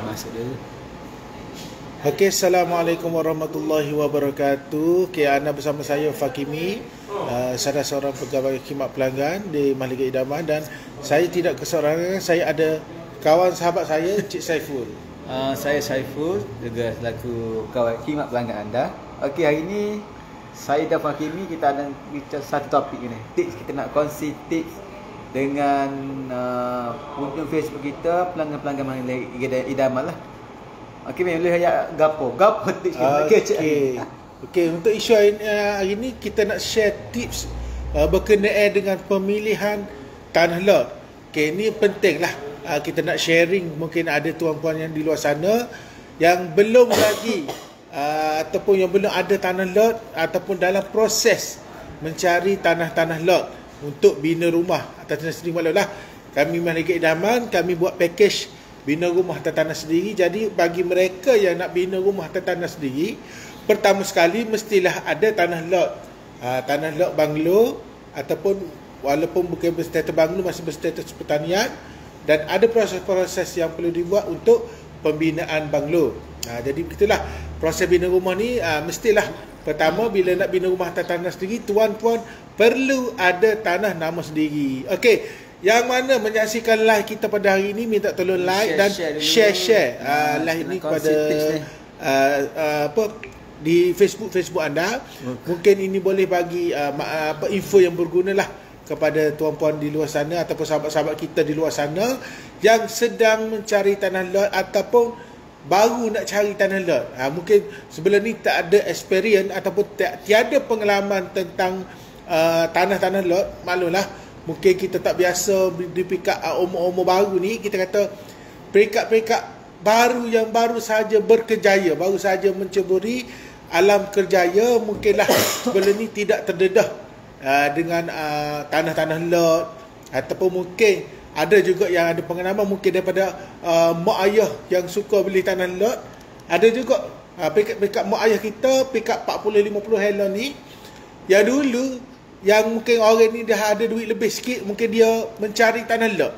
Masuk dulu. Okey, Assalamualaikum warahmatullahi wabarakatuh. Okey, anda bersama saya Fakimi, saya seorang pegawai khidmat pelanggan di Mahligai Idaman, dan saya tidak keseorangan, saya ada kawan sahabat saya, Cik Saiful. Saya Saiful, juga selaku pegawai khidmat pelanggan anda. Okey, hari ini saya dan Fakimi kita ada bicara satu topik ni. Tips, kita nak kongsi tips dengan pengunjung Facebook kita, pelanggan-pelanggan Mahligai Idaman lah. Okey, boleh ayat gapo tips kita. Okey, untuk isu hari ini kita nak share tips berkenaan dengan pemilihan tanah lot. Okey, ini penting lah. Kita nak sharing, mungkin ada tuan-puan yang di luar sana yang belum lagi ataupun yang belum ada tanah lot ataupun dalam proses mencari tanah-tanah lot untuk bina rumah atas tanah sendiri. Maklumlah, kami Mahligai Idaman, kami buat package bina rumah atas tanah sendiri. Jadi bagi mereka yang nak bina rumah atas tanah sendiri, pertama sekali mestilah ada tanah lot. Tanah lot banglo, ataupun walaupun bukan berstatus banglo, masih berstatus pertanian, dan ada proses-proses yang perlu dibuat untuk pembinaan banglo. Jadi begitulah proses bina rumah ni. Mestilah pertama, bila nak bina rumah atas tanah sendiri, tuan-puan perlu ada tanah nama sendiri. Okey, yang mana menyaksikan live kita pada hari ini, minta tolong like dan share live ini kepada di Facebook anda. Mungkin ini boleh bagi info yang berguna lah kepada tuan-puan di luar sana ataupun sahabat-sahabat kita di luar sana yang sedang mencari tanah lot ataupun baru nak cari tanah lot. Mungkin sebelum ni tak ada experience ataupun tiada pengalaman tentang tanah-tanah lot. Maklumlah, mungkin kita tak biasa di peringkat umur-umur baru ni. Kita kata peringkat-peringkat baru yang baru saja berkejaya, baru saja menceburi alam kerjaya, mungkinlah sebelum ni tidak terdedah dengan tanah-tanah lot, ataupun mungkin ada juga yang ada pengalaman mungkin daripada mak ayah yang suka beli tanah lot. Ada juga peringkat mak ayah kita, peringkat 40-50 helon ni, yang dulu yang mungkin orang ni dah ada duit lebih sikit, mungkin dia mencari tanah lot,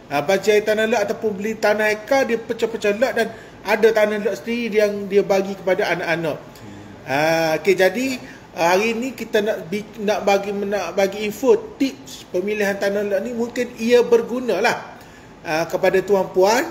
mencari tanah lot ataupun beli tanah hektar, dia pecah-pecah lot dan ada tanah lot sendiri yang dia bagi kepada anak-anak. Okey, jadi hari ni kita nak bagi info tips pemilihan tanah lot ni, mungkin ia bergunalah kepada tuan-puan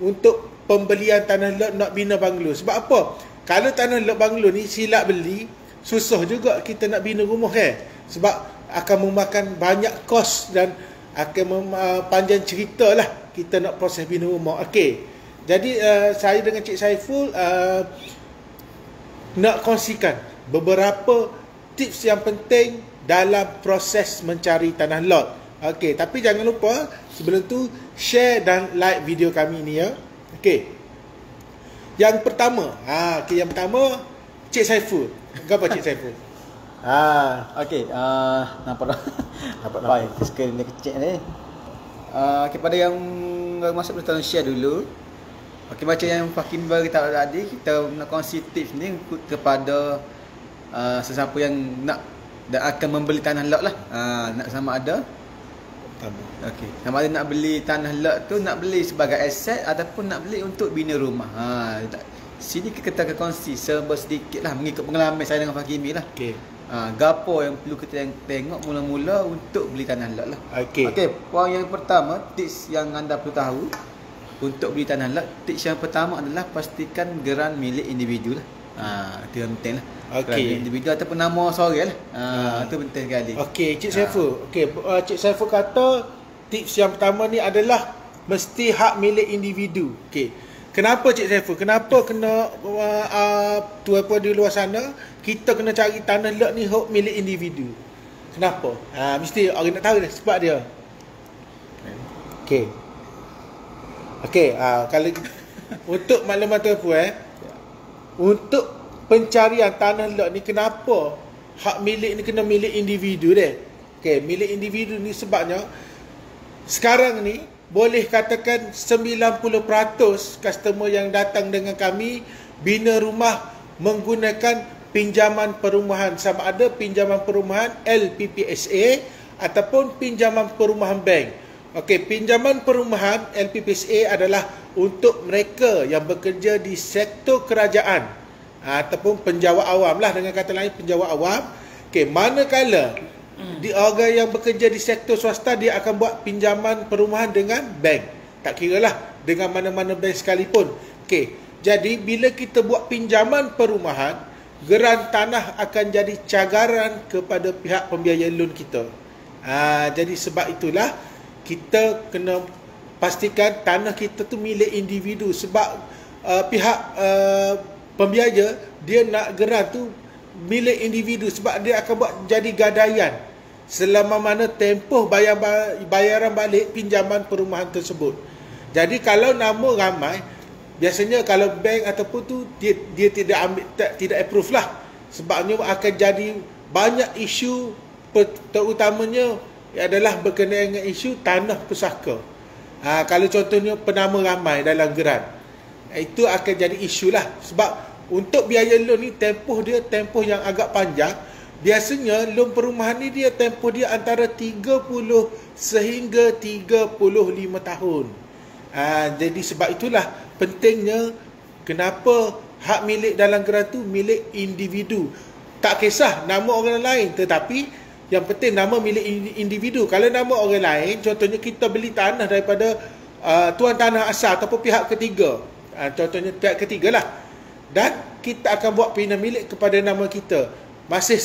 untuk pembelian tanah lot nak bina banglo. Sebab apa? Kalau tanah lot banglo ni silap beli, susah juga kita nak bina rumah kan. Sebab akan memakan banyak kos dan akan panjang cerita lah kita nak proses bina rumah. Okey, jadi saya dengan Cik Saiful nak kongsikan beberapa tips yang penting dalam proses mencari tanah lot. Okey, tapi jangan lupa sebelum tu share dan like video kami ni ya. Okey, yang pertama, yang pertama, Cik Saiful. Apa Cik Saiful? Okey, nampak skrin dia kecil ni. Kepada yang masuk tolong share dulu. Okey, macam yang Fakim bagi tahu tadi, kita nak kongsi tips ni kepada sesiapa yang nak dan akan membeli tanah lot lah. Nak sama ada okey, sama ada nak beli tanah lot tu, nak beli sebagai aset ataupun nak beli untuk bina rumah. Sini kita akan kongsi sedikit lah mengikut pengalaman saya dengan Fakimi lah. Okey. Gapo yang perlu kita tengok mula-mula untuk beli tanah lot lah. Okey. Okey, poin yang pertama, tips yang anda perlu tahu untuk beli tanah lot. Tips yang pertama adalah pastikan geran milik individu lah. Itu yang penting lah. Okey. Geran individu ataupun nama seorang lah. Itu penting sekali. Okey, Cik Saiful. Okey, Cik Saiful kata tips yang pertama ni adalah mesti hak milik individu. Okey. Kenapa Cik Saiful? Kenapa kena tuan-puan di luar sana kita kena cari tanah lot ni hak milik individu? Kenapa? Mesti orang nak tahu dah sebab dia. Okey. Okey, kalau untuk makluman tuan-puan, untuk pencarian tanah lot ni, kenapa hak milik ni kena milik individu dia? Okey, milik individu ni sebabnya sekarang ni boleh katakan 90% customer yang datang dengan kami bina rumah menggunakan pinjaman perumahan, sama ada pinjaman perumahan LPPSA ataupun pinjaman perumahan bank. Okey, pinjaman perumahan LPPSA adalah untuk mereka yang bekerja di sektor kerajaan ataupun penjawat awam lah, dengan kata lain penjawat awam. Okey, manakala di orang yang bekerja di sektor swasta, dia akan buat pinjaman perumahan dengan bank. Tak kiralah dengan mana-mana bank sekalipun. Okey, jadi bila kita buat pinjaman perumahan, geran tanah akan jadi cagaran kepada pihak pembiaya loan kita. Jadi sebab itulah kita kena pastikan tanah kita tu milik individu, sebab pihak pembiaya dia nak geran tu milik individu, sebab dia akan buat jadi gadaian selama mana tempoh bayaran balik pinjaman perumahan tersebut. Jadi kalau nama ramai, biasanya kalau bank ataupun tu dia tidak ambil, tidak approve lah, sebabnya akan jadi banyak isu, terutamanya adalah berkenaan dengan isu tanah pusaka. Kalau contohnya penama ramai dalam geran, itu akan jadi isu lah. Sebab untuk biaya loan ni tempoh yang agak panjang. Biasanya loan perumahan ni dia tempoh dia antara 30 sehingga 35 tahun. Jadi sebab itulah pentingnya kenapa hak milik dalam geran tu milik individu. Tak kisah nama orang lain, tetapi yang penting nama milik individu. Kalau nama orang lain, contohnya kita beli tanah daripada tuan tanah asal ataupun pihak ketiga, contohnya pihak ketiga lah, dan kita akan buat pindah milik kepada nama kita, masih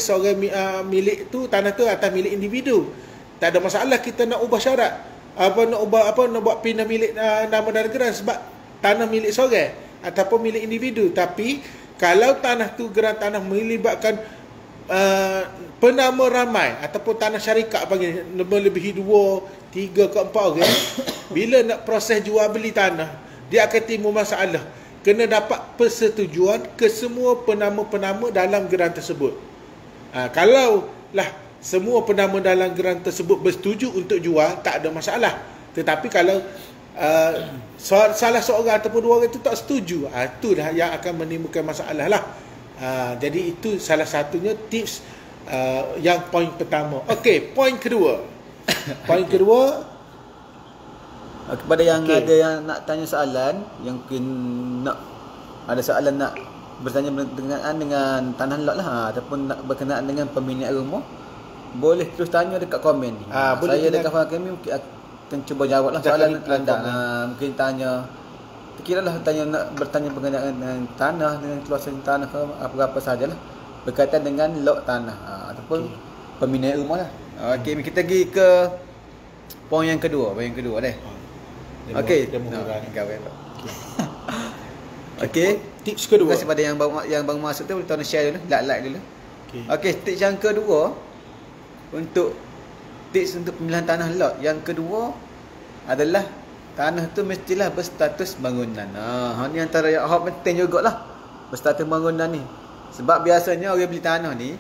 seorang milik tu, tanah tu atas milik individu. Tak ada masalah kita nak ubah syarat, nak buat pindah milik nama dalam geran, sebab tanah milik seorang ataupun milik individu. Tapi kalau tanah tu, geran tanah melibatkan penama ramai ataupun tanah syarikat panggil, melebihi 2, 3 ke 4 orang, bila nak proses jual beli tanah, dia akan timbul masalah. Kena dapat persetujuan ke semua penama-penama dalam geran tersebut. Kalau lah semua penama dalam geran tersebut bersetuju untuk jual, tak ada masalah. Tetapi kalau salah seorang ataupun 2 orang itu tak setuju, itu dah yang akan menimbulkan masalah lah. Jadi itu salah satunya tips yang poin pertama. Okey, poin kedua. Poin kedua, kepada yang ada yang nak tanya soalan, yang mungkin nak ada soalan nak bertanya berkenaan dengan tanah lot lah, ataupun nak berkenaan dengan pemilihan rumah, boleh terus tanya dekat komen ni. Saya dekat kami mungkin akan cuba jawab lah soalan anda. Mungkin tanya, kiralah nak bertanya berkenaan dengan tanah, dengan keluasan tanah ke apa-apa sajalah berkaitan dengan lot tanah ataupun pemilihan rumah lah. Okey, kita pergi ke poin yang kedua. Deh. Okey. Okey. Tips kedua. Terima kasih pada yang baru masuk tu, boleh tolong share dulu, like dulu. Okey, tips yang kedua untuk tips untuk pemilihan tanah lot. Yang kedua adalah tanah tu mestilah berstatus bangunan. Ni antara yang penting jugalah, berstatus bangunan ni. Sebab biasanya orang beli tanah ni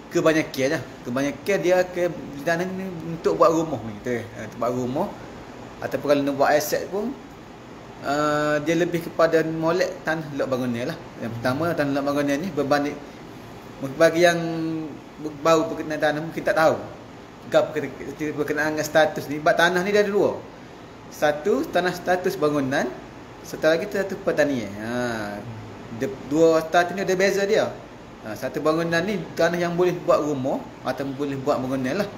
kebanyakan dia beli tanah ni untuk buat rumah ni, untuk buat rumah, ataupun kalau nak buat aset pun dia lebih kepada molek tanah lot bangunan lah. Yang pertama, tanah lot bangunan ni berbanding, bagi yang baru berkenaan tanah mungkin tak tahu berkenaan dengan status ni. Sebab tanah ni dia ada dua. Satu, tanah status bangunan. Satu lagi status pertanian. Dua status ni ada beza dia. Satu bangunan ni tanah yang boleh buat rumah atau boleh buat bangunan lah.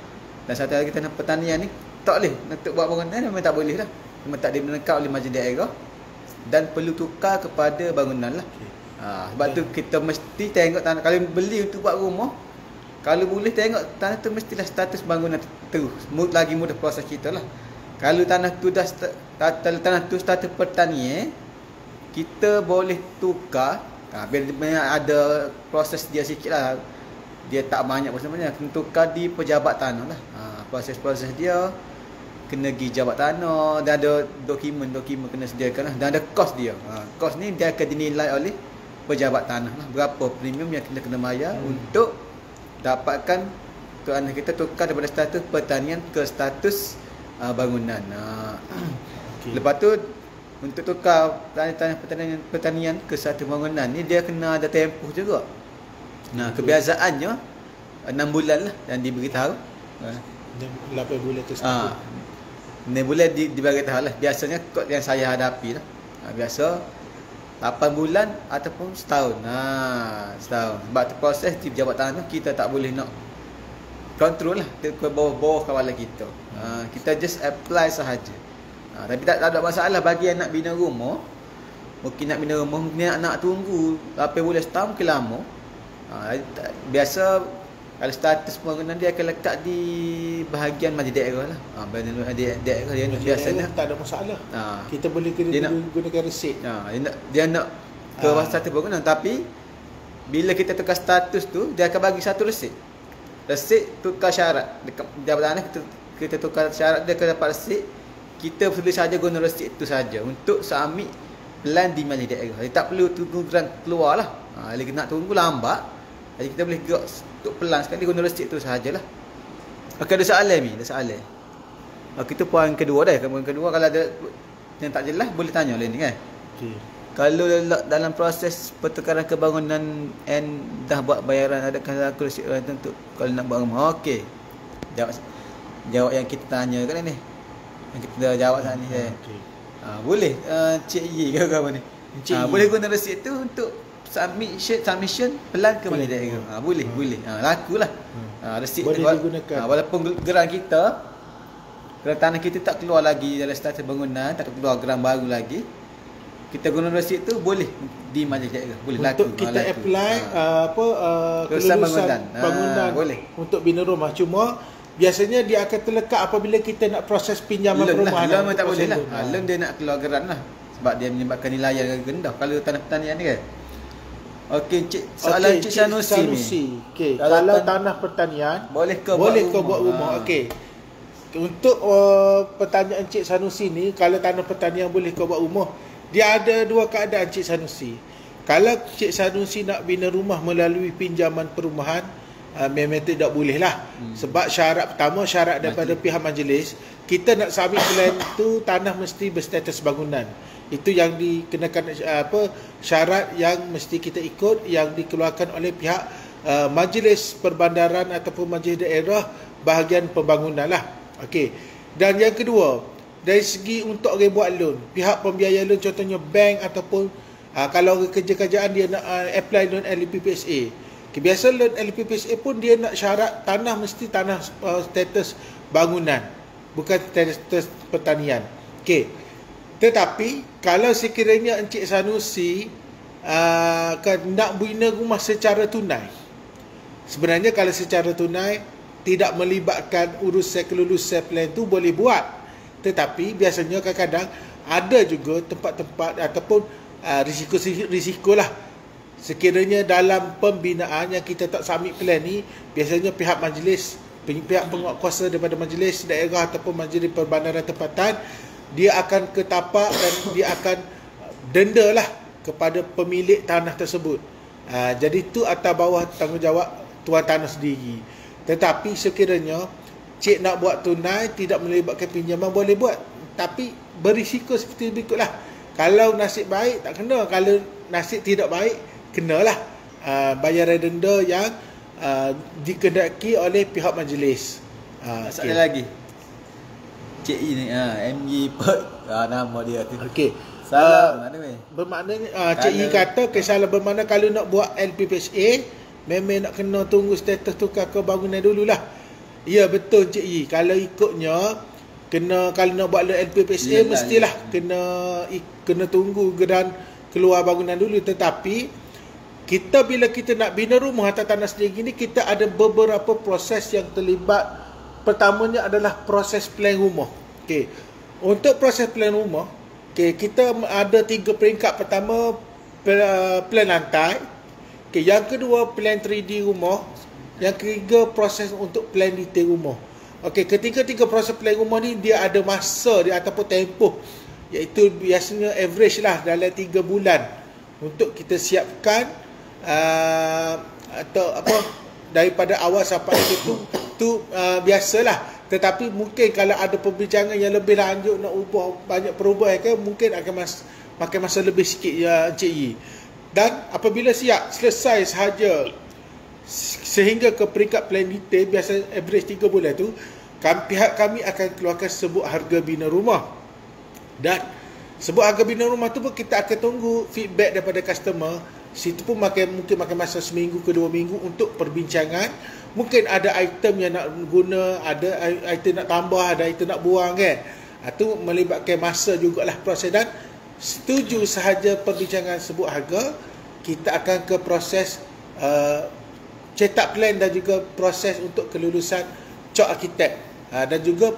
Dan satu lagi tanah pertanian ni tak boleh. Untuk buat bangunan memang tak boleh lah. Memang tak dibenarkan oleh majlis daerah dan perlu tukar kepada bangunan lah. Sebab tu kita mesti tengok tanah. Kalau beli untuk buat rumah, kalau boleh tengok tanah tu mestilah status bangunan terus. Lagi mudah proses kita lah. Kalau tanah tu dah status pertanian, kita boleh tukar. Biar ada proses dia sikit lah. Dia tak banyak pun sebenarnya. Kena tukar di pejabat tanah lah. Proses-proses dia kena pergi jabat tanah, dan ada dokumen kena sediakan lah. Dan ada kos dia. Kos ni dia akan dinilai oleh pejabat tanah lah. Berapa premium yang kita kena bayar untuk dapatkan tanah kita tukar daripada status pertanian ke status bangunan. Lepas tu untuk tukar tanah pertanian ke satu bangunan ni, dia kena ada tempoh juga. Kebiasaannya 6 bulan lah yang diberitahu. 8 bulan tu setahun. 6 bulan dibagi tahap lah. Biasanya kod yang saya hadapi lah. Biasa 8 bulan ataupun setahun. Setahun. Sebab tu proses di pejabat tangan tu kita tak boleh nak kontrol lah ke bawah kepala kita. Kita just apply sahaja. Tapi tak ada masalah bagi yang nak bina rumah. Mungkin nak bina rumah, mungkin nak tunggu 8 bulan setahun mungkin lama. Biasa kalau status pembangunan dia akan lekat di bahagian majlis daerah lah. Majlis daerah dia biasanya tak ada masalah. Kita boleh gunakan resit. Dia nak ke status pembangunan, tapi bila kita tukar status tu dia akan bagi satu resit. Resit tukar syarat. Dekat jabatan kita tukar syarat dia akan dapat resit. Kita boleh saja guna resit itu saja untuk submit plan di majlis daerah. Dia tak perlu tunggu grant keluar lah. Kalau nak tunggu lambat, jadi kita boleh gerak untuk pelan sekali guna resit tu sahajalah. Okey, ada soalan ni, ada soalan. Okey, tu poin kedua dah. Poin kedua kalau ada yang tak jelas boleh tanya lain ni kan. Okey. Kalau dalam proses pertukaran kebangunan and dah buat bayaran, adakah aku resit untuk kalau nak buat rumah? Okey. Jawab yang kita tanya kan ni. Yang kita dah jawab saat ni. Okey. Boleh Cik Yi ke apa ni? Boleh guna resit tu untuk submission pelan ke majlis daerah. Boleh. Lakulah. Resit boleh digunakan. Walaupun geran tanah kita tak keluar lagi dalam status bangunan, tak keluar geran baru lagi, kita guna resit tu boleh di majlis daerah. Boleh untuk laku. kita apply kelulusan bangunan boleh untuk bina rumah. Cuma biasanya dia akan terlekat apabila kita nak proses pinjaman perumahan. Loan tak boleh lah. Loan dia nak keluar geran lah. Sebab dia menyebabkan nilai yang rendah kalau tanah pertanian ni kan. Okey, soalan Cik Sanusi ni. Okey, kalau tanah pertanian boleh ke buat rumah? Okey. Untuk pertanyaan Cik Sanusi ni, kalau tanah pertanian boleh ke buat rumah, dia ada dua keadaan Cik Sanusi. Kalau Cik Sanusi nak bina rumah melalui pinjaman perumahan, memang tidak boleh lah. Sebab syarat pertama, syarat daripada pihak majlis, kita nak submit plan tu tanah mesti berstatus bangunan. Itu yang dikenakan syarat yang mesti kita ikut, yang dikeluarkan oleh pihak majlis perbandaran ataupun majlis daerah bahagian pembangunan lah. Okey. Dan yang kedua, dari segi untuk orang buat loan, pihak pembiaya loan contohnya bank ataupun kalau kerja-kerjaan dia nak apply loan LPPSA. Okay, biasa loan LPPSA pun dia nak syarat tanah mesti tanah status bangunan, bukan status pertanian. Okey. Tetapi kalau sekiranya Encik Sanusi nak bina rumah secara tunai, sebenarnya kalau secara tunai tidak melibatkan urusan kelulusan plan tu boleh buat. Tetapi biasanya kadang-kadang ada juga tempat-tempat ataupun risiko lah. Sekiranya dalam pembinaan yang kita tak submit plan ni, biasanya pihak majlis, pihak penguatkuasa daripada majlis daerah ataupun majlis perbandaran tempatan, dia akan ketapak dan dia akan denda lah kepada pemilik tanah tersebut. Jadi itu atas bawah tanggungjawab tuan tanah sendiri. Tetapi sekiranya cik nak buat tunai, tidak melibatkan pinjaman, boleh buat. Tapi berisiko seperti berikutlah. Kalau nasib baik tak kena, kalau nasib tidak baik kenalah bayaran denda yang dikehendaki oleh pihak majlis. Satu lagi. Cik ini MG Port nama dia tu. Okey. Salah bermakna Cik I kata kesalahan bermakna kalau nak buat LPPSA memang nak kena tunggu status tukar kebangunan dululah. Ya betul Cik I. Kalau ikutnya kalau nak buat LPPSA mestilah kena tunggu geran keluar bangunan dulu. Tetapi bila kita nak bina rumah atas tanah sendiri ni, kita ada beberapa proses yang terlibat. Pertamanya adalah proses plan rumah. Okey. Untuk proses plan rumah, kita ada 3 peringkat. Pertama, plan lantai. Okey, yang kedua plan 3D rumah. Yang ketiga proses untuk plan detail rumah. Okey, ketiga-tiga proses plan rumah ni dia ada masa dia ataupun tempoh, iaitu biasanya average lah dalam 3 bulan untuk kita siapkan atau daripada awal sampai itu tu biasalah. Tetapi mungkin kalau ada perbincangan yang lebih lanjut nak ubah banyak perubahan kan, mungkin akan makan masa lebih sikit ya Encik Yi. Dan apabila selesai sahaja sehingga ke peringkat plan detail, biasa average 3 bulan tu, pihak kami akan keluarkan sebut harga bina rumah. Dan sebut harga bina rumah tu pun kita akan tunggu feedback daripada customer. Situ pun mungkin makan masa seminggu ke 2 minggu untuk perbincangan. Mungkin ada item yang nak guna, ada item nak tambah, ada item nak buang kan. Itu melibatkan masa jugalah proses. Dan setuju sahaja perbincangan sebut harga, kita akan ke proses cetak plan dan juga proses untuk kelulusan cok arkitek. Dan juga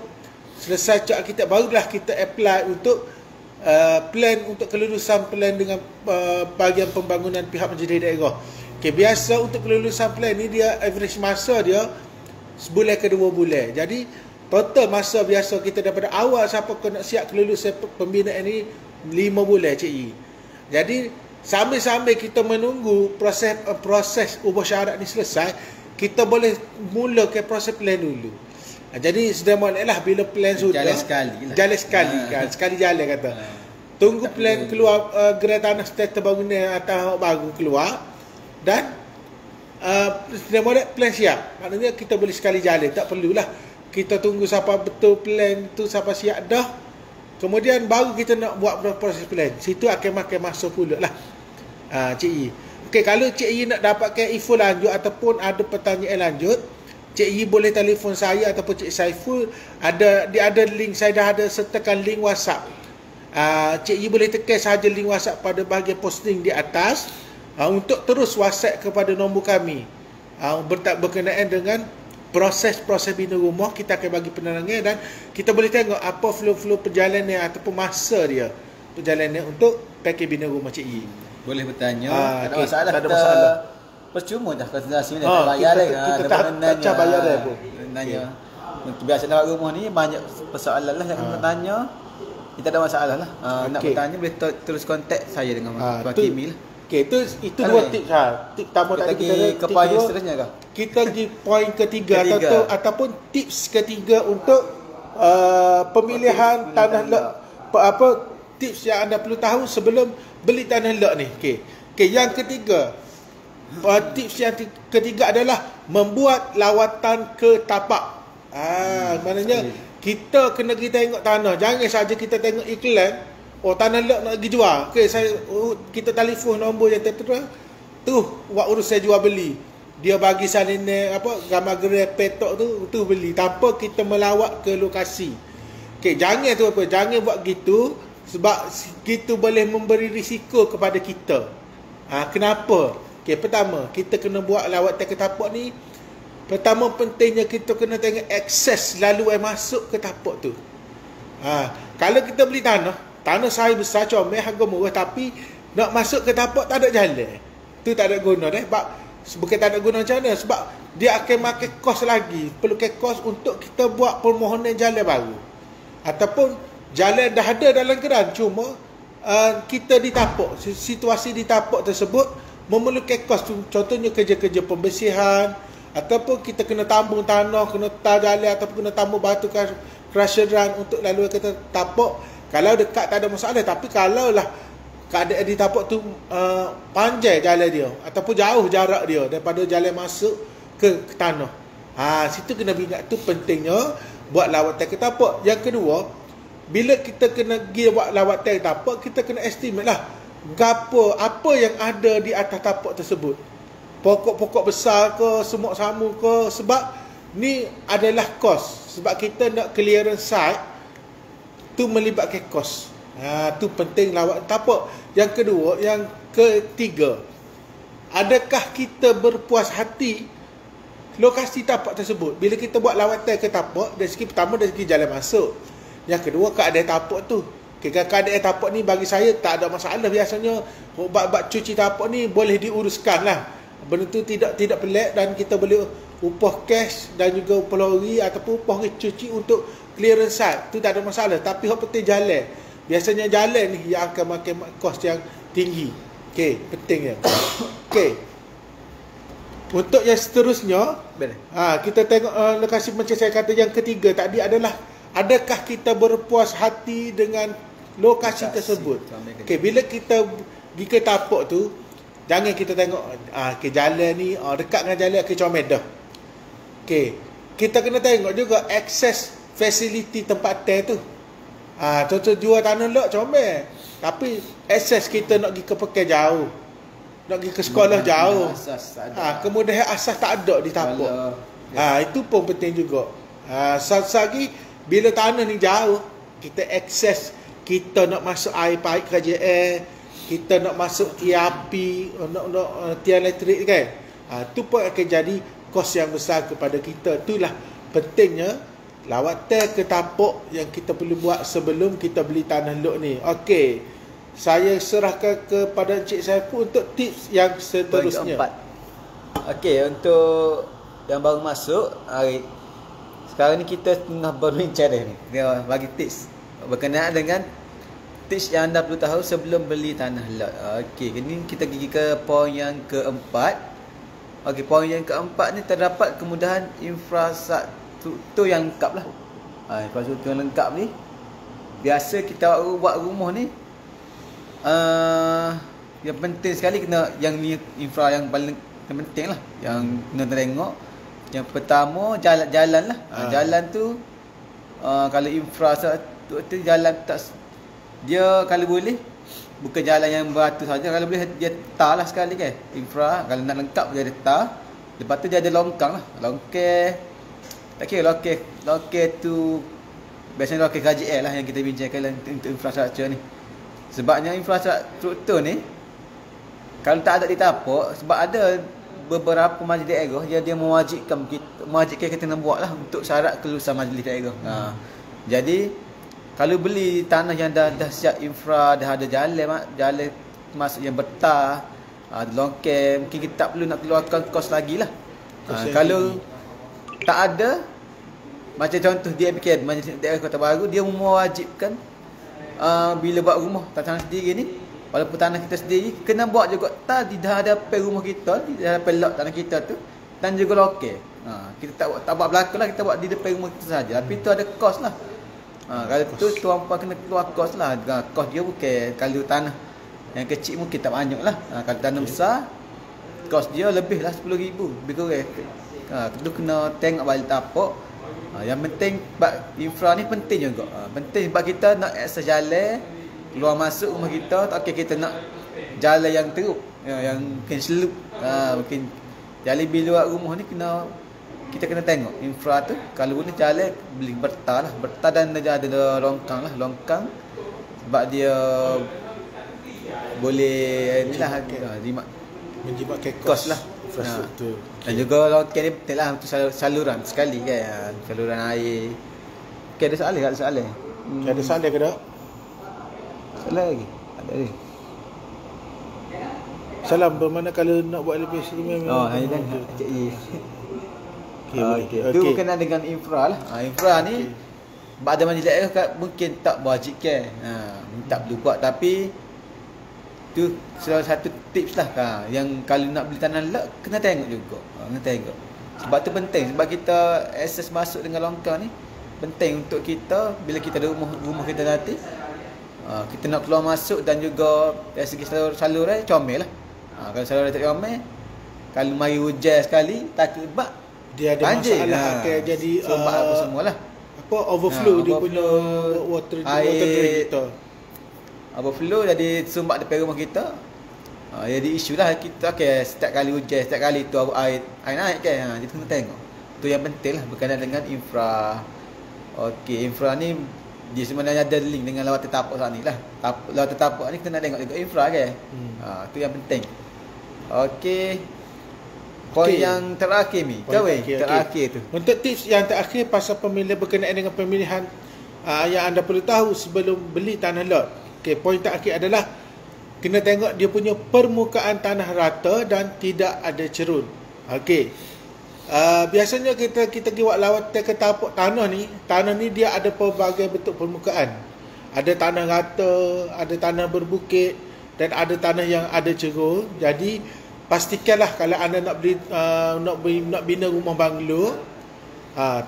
selesai cok arkitek, barulah kita apply untuk plan untuk kelulusan plan dengan bahagian pembangunan pihak menjadi daerah. Okay, biasa untuk kelulusan plan ni dia average masa dia sebulan ke 2 bulan. Jadi total masa biasa kita daripada awal sampai nak siap kelulusan pembinaan ni 5 bulan CI. Jadi sambil-sambil kita menunggu proses ubah syarat ni selesai, kita boleh mula ke proses plan dulu. Jadi sudah moleklah bila plan sudah jalan sekali kan, sekali jalan kata. Tunggu plan keluar gerai tanah status bangunan atau baru keluar, dan sudah molek plan siap. Maknanya kita boleh sekali jalan, tak perlulah kita tunggu sampai betul plan tu sampai siap dah, kemudian baru kita nak buat proses plan. Situ akan makan masa pula lah. Cik Yi. Okey, kalau Cik Yi nak dapatkan info lanjut ataupun ada pertanyaan lanjut, Cik Yi boleh telefon saya ataupun Cik Saiful. Dia ada link, saya dah ada sertakan link WhatsApp. Cik Yi boleh tekan sahaja link WhatsApp pada bahagian posting di atas untuk terus WhatsApp kepada nombor kami berkenaan dengan proses-proses bina rumah. Kita akan bagi penerangan dan kita boleh tengok apa flow-flow perjalanan ataupun masa dia perjalanan untuk pakej bina rumah Cik Yi. Boleh bertanya, tak ada okay, masalah. Tak ada masalah. Percuma dah konsultasi ni, tak bayar dah. Kita tak bayar dah pun. Nanya. Biasa dapat rumah ni banyak persoalan lah yang kena tanya. Kita ada masalah lah. Nak bertanya boleh terus kontak saya dengan Tuan Kimi lah. Okey, itu dua tips lah. Tip pertama tadi kita ke poin seterusnya kah? Kita pergi poin ketiga ataupun tips ketiga untuk pemilihan tanah lot. Tips yang anda perlu tahu sebelum beli tanah lot ni. Okey, yang ketiga. Tips yang ketiga adalah membuat lawatan ke tapak. Maknanya kita kena pergi tengok tanah. Jangan saja kita tengok iklan, tanah lot nak pergi jual. Okey, kita telefon nombor yang tertera. Tu buat urusan jual beli. Dia bagi salinan gambar gerai petok tu beli tanpa kita melawat ke lokasi. Okey, jangan buat gitu sebab kita boleh memberi risiko kepada kita. Kenapa? Okey, pertama, kita kena buat lawatan ke tapak ni. Pertama pentingnya kita kena tengok akses laluan masuk ke tapak tu. Kalau kita beli tanah sahih besar comel harga murah tapi nak masuk ke tapak tak ada jalan. Tu tak ada guna dah. Bukan tak ada guna macam mana? Sebab dia akan makan kos lagi. Perlukan kos untuk kita buat permohonan jalan baru. Ataupun jalan dah ada dalam keran, cuma kita di tapak, situasi di tapak tersebut memerlukan kos. Contohnya kerja-kerja pembersihan, ataupun kita kena tambung tanah, kena tar jalan, ataupun kena tambung batu crusher run untuk laluan ke tapak. Kalau dekat tak ada masalah, tapi kalau lah keadaan di tapak tu panjang jalan dia ataupun jauh jarak dia daripada jalan masuk ke tanah, situ kena ingat tu pentingnya buat lawatan ke tapak. Yang kedua, bila kita kena pergi buat lawatan ke tapak, kita kena estimate lah apa yang ada di atas tapak tersebut. Pokok-pokok besar ke, semut samu ke, sebab ni adalah kos. Sebab kita nak clearance site tu melibatkan kos. Tu penting lawat tapak. Yang kedua, yang ketiga, adakah kita berpuas hati lokasi tapak tersebut? Bila kita buat lawatan ke tapak, dari segi pertama dari segi jalan masuk. Yang kedua, keadaan tapak tu. Keadaan tapak ni bagi saya tak ada masalah. Biasanya bab cuci tapak ni boleh diuruskan lah. Benda tu tidak pelik, dan kita boleh upah cash dan juga upah lori ataupun upah cuci untuk clearance site. Tu tak ada masalah. Tapi yang penting jalan. Biasanya jalan ni yang akan makan kos yang tinggi. Okey, pentingnya. Okey. Untuk yang seterusnya, kita tengok lokasi macam saya kata yang ketiga tadi adalah adakah kita berpuas hati dengan lokasi tersebut. Okey, bila kita pergi ke tapak tu, jangan kita tengok jalan ni dekat dengan jalan, comel dah. Okey, kita kena tengok juga akses fasiliti tempat tu. Contoh jual tanah lot comel. Tapi akses kita nak pergi ke Pekan jauh. Nak pergi ke sekolah jauh. Kemudahan asas tak ada di tapak. Itu pun penting juga. Lagi bila tanah ni jauh, kita akses, kita nak masuk air pipe KJL, kita nak masuk tiang api, nak tiang elektrik kan. Itu pun akan jadi kos yang besar kepada kita. Itulah pentingnya lawatan ke tapak yang kita perlu buat sebelum kita beli tanah lot ni. Okey, saya serahkan kepada Encik Saiful untuk tips yang seterusnya. Okey, untuk yang baru masuk, sekarang ni kita tengah berbincang ni. Dia bagi tips berkenaan dengan tips yang anda perlu tahu sebelum beli tanah lot. Okey, ini kita pergi ke poin yang keempat. Okey, poin yang keempat ni terdapat kemudahan infrastruktur yang lengkap lah. Infrastruktur yang lengkap ni biasa kita buat rumah ni, yang penting sekali kena yang ni, infra yang paling penting lah, yang kena tengok. Yang pertama jalan lah. Jalan tu kalau infrastruktur tu jalan tak, dia kalau boleh bukan jalan yang beratur saja, kalau boleh dia tar lah sekali kan. Infra kalau nak lengkap dia ada tar. Lepas tu dia ada longkang lah. Longkang tak kira longkang tu biasanya longkang KJL lah yang kita bincangkan untuk infrastruktur ni. Sebabnya infrastruktur ni kalau tak ada di tapak, sebab ada beberapa majlis daerah dia mewajibkan kita nak buat lah untuk syarat kelulusan majlis daerah. Jadi kalau beli tanah yang dah siap infra, dah ada jalan masuk yang betar, longkang, mungkin kita tak perlu nak keluarkan kos lagi lah. Kalau tak ada, macam contoh DMK, Majlis Daerah Kota Baru, dia mewajibkan bila buat rumah tanah sendiri ni, walaupun tanah kita sendiri, kena buat juga tadi dah ada rumah kita, dah ada lot tanah kita tu, dan juga longkang. Kita tak buat belakang lah, kita buat di depan rumah kita saja. Tapi tu ada kos lah. Kalau tu tuan puan kena keluar kos lah. Kos dia bukan, kalau tanah yang kecil mungkin tak banyak lah. Kalau tanah besar, kos dia lebih lah 10,000 lebih kurang. Itu kena tengok balik tapak. Yang penting infra ni penting juga. Penting sebab kita nak akses jalan keluar masuk rumah kita. Tak okay, kita nak jalan yang teruk, yang mungkin selup, mungkin jalan bila buat rumah ni kita kena tengok infra tu. Kalau boleh jalan beli bertar lah, bertar, dan dia ada longkang lah, longkang sebab dia boleh inilah menjimatkan kos lah. Infrastruktur. Dan juga longkang ni penting lah untuk saluran sekali kan, saluran air. Okay, ada soalan tak? Ada soalan ke tak? Soalan lagi? Ada lagi. Salam, bermakna kalau nak buat lebih sini hanya dah Cik Yi. Itu berkenaan dengan infra lah. Infra ni ada majlis daerah mungkin tak berwajibkan, tak perlu buat, tapi tu salah satu tips lah. Yang kalau nak beli tanah lot kena tengok juga. Kena tengok. Sebab tu penting, sebab kita akses masuk dengan longkang ni penting untuk kita bila kita ada rumah kita nanti. Kita nak keluar masuk, dan juga dari segi saluran comel lah. Kalau saluran tak comel, kalau mari hujan sekali takut bak dia ada banjir, masalah akan jadi sumbat apa semualah. Overflow dia punya water drain kita. Overflow jadi sumbat depan rumah kita. Jadi isu lah kita. Okay, setiap kali hujan, setiap kali tu air naik kan. Jadi kena tengok. Tu yang penting lah berkenaan dengan infra. Okey, infra ni dia sebenarnya ada link dengan lawatan tapak saat ni lah. Lawatan tapak ni kita nak tengok juga infra kan. Tu yang penting. Okey. Poin yang terakhir ni. Terakhir tu. Untuk tips yang terakhir pasal pemilihan berkenaan dengan pemilihan yang anda perlu tahu sebelum beli tanah lot. Okey, poin terakhir adalah kena tengok dia punya permukaan tanah rata dan tidak ada cerun. Okey. Biasanya kita pergi buat lawatan ke tapak tanah ni dia ada pelbagai bentuk permukaan. Ada tanah rata, ada tanah berbukit, dan ada tanah yang ada cerun. Jadi pastikanlah kalau anda nak bina rumah banglo,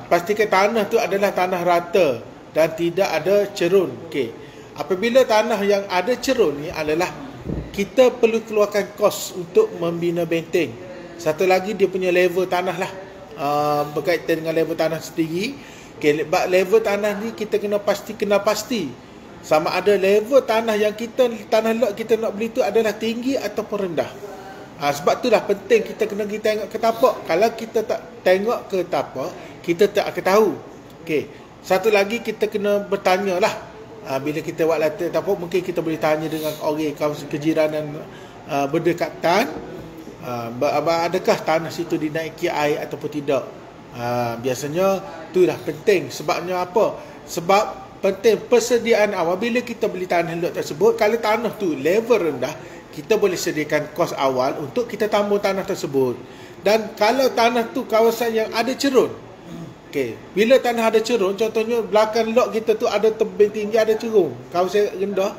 pastikan tanah tu adalah tanah rata dan tidak ada cerun. Okey. Apabila tanah yang ada cerun ni adalah kita perlu keluarkan kos untuk membina benteng. Satu lagi dia punya level tanah lah. berkaitan dengan level tanah sendiri. Okay, level tanah ni kita kena pasti sama ada level tanah yang tanah lot kita nak beli tu adalah tinggi ataupun rendah. Sebab itulah penting kita kena tengok ke tapak. Kalau kita tak tengok ke tapak, kita tak akan tahu. Okey. Satu lagi kita kena bertanya lah. Bila kita buat latih tapak, mungkin kita boleh tanya dengan orang kawasan kejiranan berdekatan. Adakah tanah situ dinaiki air ataupun tidak. Biasanya itulah penting. Sebabnya apa? Sebab penting persediaan awal. Bila kita beli tanah lot tersebut, kalau tanah tu level rendah, kita boleh sediakan kos awal untuk kita tambung tanah tersebut. Dan kalau tanah tu kawasan yang ada cerun, okay, bila tanah ada cerun, contohnya belakang lot kita tu ada tebing tinggi, ada cerun, kawasan rendah,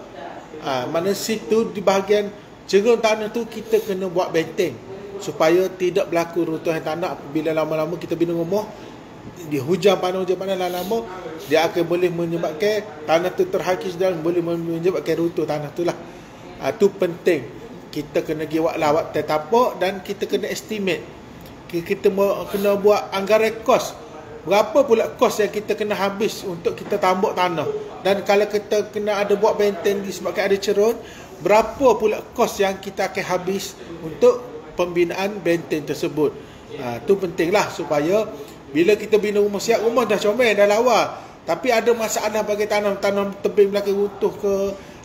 mana situ di bahagian cerun tanah tu kita kena buat benteng supaya tidak berlaku runtuhan tanah. Bila lama-lama kita bina rumah, di hujan panas lama-lama, dia akan boleh menyebabkan tanah tu terhakis dan boleh menyebabkan runtuh tanah tu lah. Itu penting. Kita kena buat lawat tapak dan kita kena estimate. Kita kena buat anggaran kos. Berapa pula kos yang kita kena habis untuk kita tambak tanah. Dan kalau kita kena ada buat benteng disebabkan ada cerun, berapa pula kos yang kita akan habis untuk pembinaan benteng tersebut. Itu pentinglah supaya bila kita bina rumah, siap rumah dah comel, dah lawa, tapi ada masalah bagi tanam tebing belakang runtuh ke,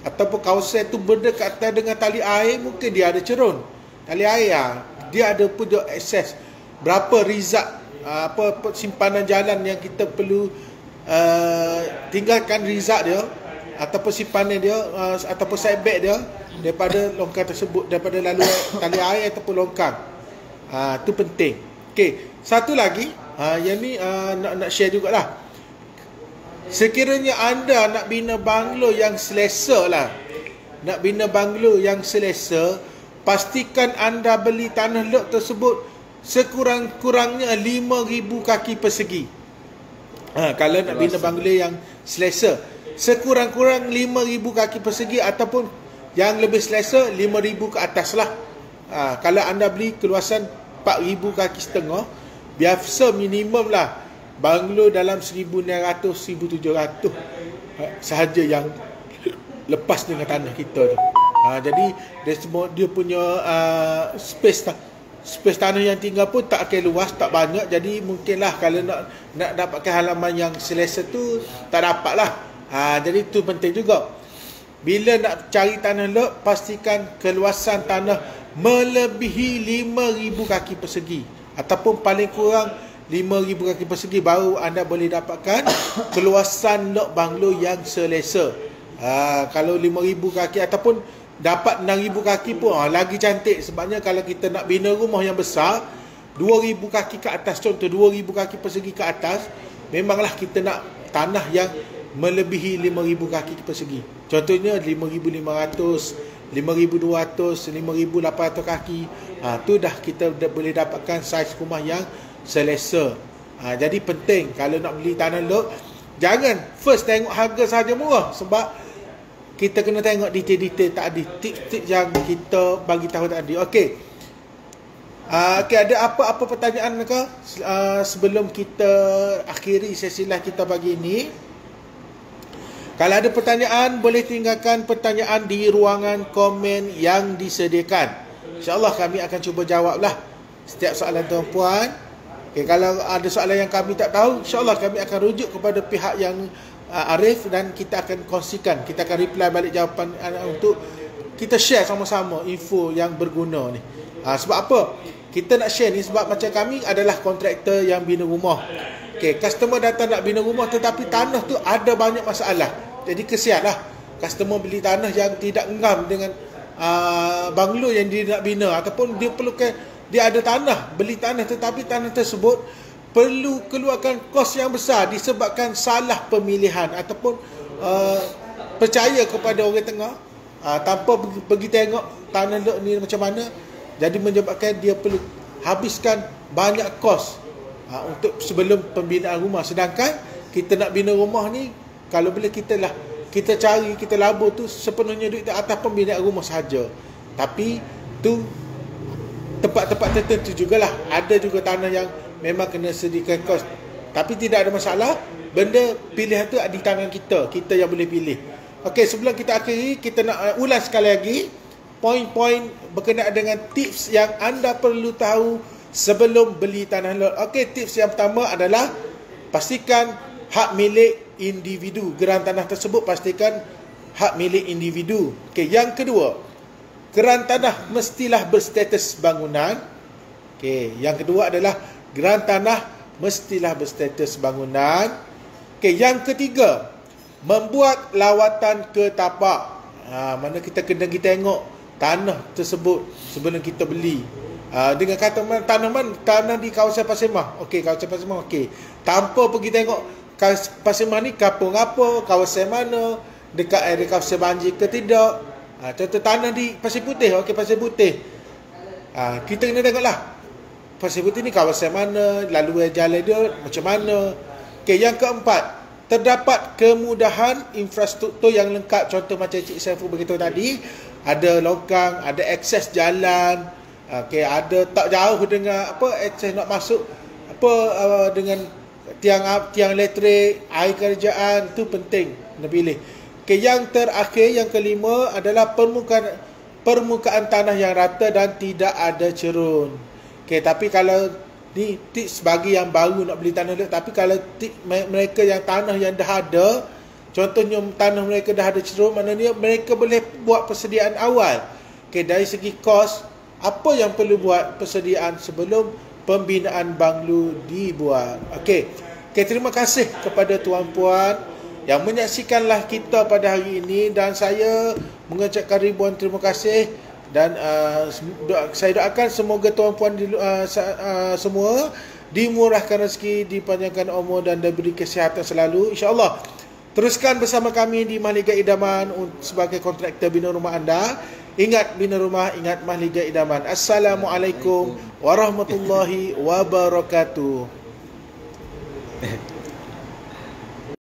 ataupun kawasan itu berdekatan dengan tali air, mungkin dia ada cerun. Tali air dia ada punya akses. Berapa rizak simpanan jalan yang kita perlu tinggalkan rizak dia ataupun simpanan dia ataupun setback dia daripada longkang tersebut, daripada laluan tali air ataupun longkang. Itu penting. Okey, satu lagi yang ni nak share jugalah. Sekiranya anda nak bina banglo yang selesa lah, nak bina banglo yang selesa, pastikan anda beli tanah lot tersebut sekurang-kurangnya 5,000 kaki persegi. Kalau nak bina banglo yang selesa, sekurang-kurang 5,000 kaki persegi, ataupun yang lebih selesa 5,000 ke atas lah. Kalau anda beli keluasan 4,000 kaki setengah, biasa minimum lah banglo dalam 1,900-1,700 sahaja yang lepas dengan tanah kita tu. Jadi dia punya space tanah yang tinggal pun tak akan luas, tak banyak. Jadi mungkinlah kalau nak dapatkan halaman yang selesa tu tak dapat lah. Jadi tu penting juga. Bila nak cari tanah lot, pastikan keluasan tanah melebihi 5,000 kaki persegi, ataupun paling kurang 5,000 kaki persegi, baru anda boleh dapatkan keluasan lot banglo yang selesa. Kalau 5,000 kaki ataupun dapat 6,000 kaki pun lagi cantik. Sebabnya kalau kita nak bina rumah yang besar 2,000 kaki ke atas, contoh 2,000 kaki persegi ke atas, memanglah kita nak tanah yang melebihi 5,000 kaki persegi. Contohnya 5,500, 5,200, 5,800 kaki. Tu dah kita boleh dapatkan saiz rumah yang selesa. Jadi penting kalau nak beli tanah lot, jangan first tengok harga sahaja murah, sebab kita kena tengok detail-detail tadi, tips-tips yang kita bagi tahu tadi. Okey. Ada apa-apa pertanyaan ke sebelum kita akhiri sesi live kita pagi ini? Kalau ada pertanyaan, boleh tinggalkan pertanyaan di ruangan komen yang disediakan. InsyaAllah kami akan cuba jawablah setiap soalan tuan-puan. Okay, kalau ada soalan yang kami tak tahu, insyaAllah kami akan rujuk kepada pihak yang arif dan kita akan kongsikan. Kita akan reply balik jawapan untuk kita share sama-sama info yang berguna ni. Sebab apa? Kita nak share ni sebab macam kami adalah kontraktor yang bina rumah. Okay, customer datang nak bina rumah tetapi tanah tu ada banyak masalah. Jadi kesianlah customer beli tanah yang tidak ngam dengan banglo yang dia nak bina, ataupun dia perlukan, dia ada tanah, beli tanah tetapi tanah tersebut perlu keluarkan kos yang besar disebabkan salah pemilihan ataupun percaya kepada orang tengah tanpa pergi tengok tanah ni macam mana. Jadi menyebabkan dia perlu habiskan banyak kos untuk sebelum pembinaan rumah. Sedangkan kita nak bina rumah ni, kalau bila kita cari, kita labur tu sepenuhnya duit atas pembinaan rumah sahaja. Tapi tu tempat-tempat tertentu jugalah ada juga tanah yang memang kena sediakan kos. Tapi tidak ada masalah, benda pilihan tu di tangan kita yang boleh pilih. Okey, sebelum kita akhiri, kita nak ulas sekali lagi poin-poin berkenaan dengan tips yang anda perlu tahu sebelum beli tanah lot. Okey, tips yang pertama adalah pastikan hak milik individu. Geran tanah tersebut pastikan hak milik individu. Okey, yang kedua, geran tanah mestilah berstatus bangunan. Okey, yang kedua adalah geran tanah mestilah berstatus bangunan. Okey, yang ketiga, membuat lawatan ke tapak. Mana kita kena tengok tanah tersebut sebelum kita beli. Dengan kata tanah di kawasan Pasir Mah. Okey, kawasan Pasir Mah okey. Tanpa pergi tengok Pasir Mah ni kampung apa, kawasan mana, dekat area kawasan banjir ke tidak. Contoh tanah di Pasir Putih, okey, Pasir Putih. Kita kena tengoklah Pasir Putih ni kawasan mana, laluan jalan dia macam mana. Okey, yang keempat, terdapat kemudahan infrastruktur yang lengkap. Contoh macam Cik Saiful beritahu tadi, ada longkang, ada akses jalan. Okey, ada tak jauh dengan akses nak masuk dengan tiang elektrik, air kerajaan, tu penting nak pilih. Okey, yang terakhir, yang kelima adalah permukaan tanah yang rata dan tidak ada cerun. Okey, tapi kalau ni tips bagi yang baru nak beli tanah lot, tapi kalau mereka yang tanah yang dah ada, contohnya tanah mereka dah ada cerun, maknanya mereka boleh buat persediaan awal. Okey, dari segi kos, apa yang perlu buat persediaan sebelum pembinaan banglo dibuat. Okey, terima kasih kepada tuan-puan yang menyaksikanlah kita pada hari ini, dan saya mengucapkan ribuan terima kasih. Dan saya doakan semoga tuan-puan semua dimurahkan rezeki, dipanjangkan umur dan diberi kesihatan selalu, insya-Allah. Teruskan bersama kami di Mahligai Idaman sebagai kontraktor bina rumah anda. Ingat bina rumah, ingat Mahligai Idaman. Assalamualaikum warahmatullahi wabarakatuh.